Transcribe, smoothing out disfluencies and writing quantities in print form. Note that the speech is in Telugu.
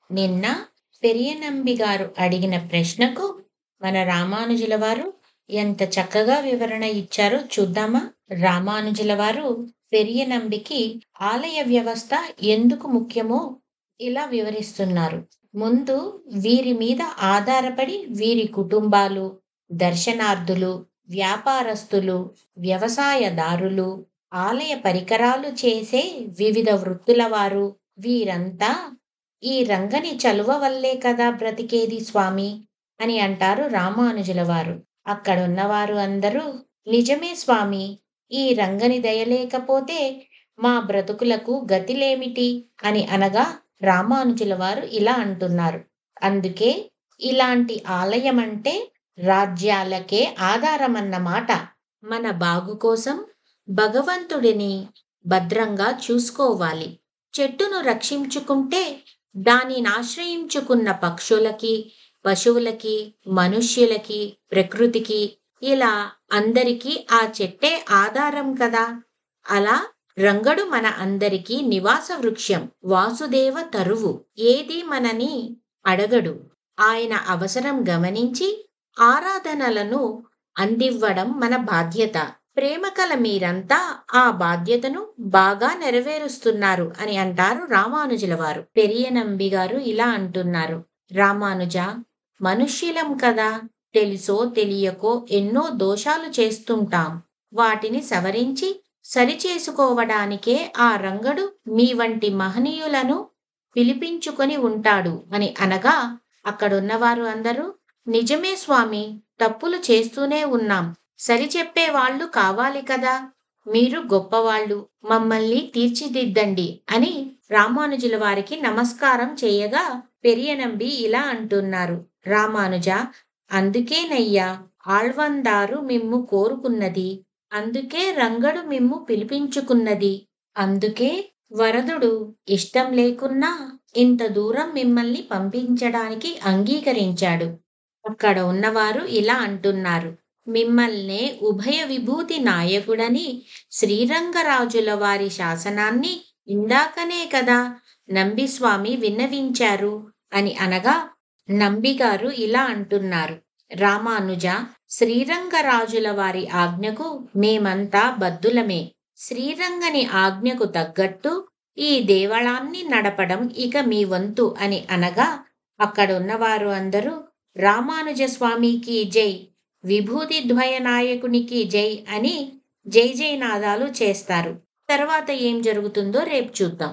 నిన్న పెరియనంబి గారు అడిగిన ప్రశ్నకు మన రామానుజుల వారు ఎంత చక్కగా వివరణ ఇచ్చారో చూద్దామా? రామానుజుల వారు పెరియనంబికి ఆలయ వ్యవస్థ ఎందుకు ముఖ్యమో ఇలా వివరిస్తున్నారు. ముందు వీరి మీద ఆధారపడి వీరి కుటుంబాలు, దర్శనార్థులు, వ్యాపారస్తులు, వ్యవసాయదారులు, ఆలయ పరికరాలు చేసే వివిధ వృత్తుల వారు వీరంతా ఈ రంగని చలువ వల్లే కదా బ్రతికేది స్వామి అని అంటారు రామానుజుల వారు. అక్కడున్నవారు అందరూ నిజమే స్వామి, ఈ రంగని దయలేకపోతే మా బ్రతుకులకు గతిలేమిటి అని అనగా రామానుజుల వారు ఇలా అంటున్నారు. అందుకే ఇలాంటి ఆలయమంటే రాజ్యాలకే ఆధారమన్నమాట. మన బాగు కోసం భగవంతుడిని భద్రంగా చూసుకోవాలి. చెట్టును రక్షించుకుంటే దానినాశ్రయించుకున్న పక్షులకి, పశువులకి, మనుష్యులకి, ప్రకృతికి ఇలా అందరికీ ఆ చెట్టే ఆధారం కదా. అలా రంగడు మన అందరికీ నివాస వృక్షం, వాసుదేవ తరువు. ఏది మనని అడగడు. ఆయన అవసరం గమనించి ఆరాధనలను అందివ్వడం మన బాధ్యత. ప్రేమకల మీరంతా ఆ బాధ్యతను బాగా నెరవేరుస్తున్నారు అని అంటారు రామానుజుల వారు. పెరియనంబి గారు ఇలా అంటున్నారు. రామానుజ, మనుష్యులం కదా, తెలుసో తెలియకో ఎన్నో దోషాలు చేస్తుంటాం. వాటిని సవరించి సరిచేసుకోవడానికే ఆ రంగడు మీ వంటి మహనీయులను పిలిపించుకొని ఉంటాడు అని అనగా అక్కడున్నవారు అందరూ నిజమే స్వామి, తప్పులు చేస్తూనే ఉన్నాం, సరిచెప్పే వాళ్ళు కావాలి కదా, మీరు గొప్పవాళ్ళు, మమ్మల్ని తీర్చిదిద్దండి అని రామానుజుల వారికి నమస్కారం చేయగా పెరియనంబి ఇలా అంటున్నారు. రామానుజ, అందుకేనయ్యా ఆళ్వందారు మిమ్ము కోరుకున్నది, అందుకే రంగడు మిమ్ము పిలిపించుకున్నది, అందుకే వరదుడు ఇష్టం లేకున్నా ఇంత దూరం మిమ్మల్ని పంపించడానికి అంగీకరించాడు. అక్కడ ఉన్నవారు ఇలా అంటున్నారు. మిమ్మల్నే ఉభయ విభూతి నాయకుడని శ్రీరంగరాజుల వారి శాసనాన్ని ఇందాకనే కదా నంబిస్వామి విన్నవించారు అని అనగా నంబిగారు ఇలా అంటున్నారు. రామానుజ, శ్రీరంగరాజుల వారి ఆజ్ఞకు మేమంతా బద్దులమే. శ్రీరంగని ఆజ్ఞకు తగ్గట్టు ఈ దేవళాన్ని నడపడం ఇక మీ వంతు అని అనగా అక్కడున్నవారు అందరూ రామానుజ స్వామికి జై, విభూతి ద్వయ నాయకునికి జై అని జై జై నాదాలు చేస్తారు. తర్వాత ఏం జరుగుతుందో రేపు చూద్దాం.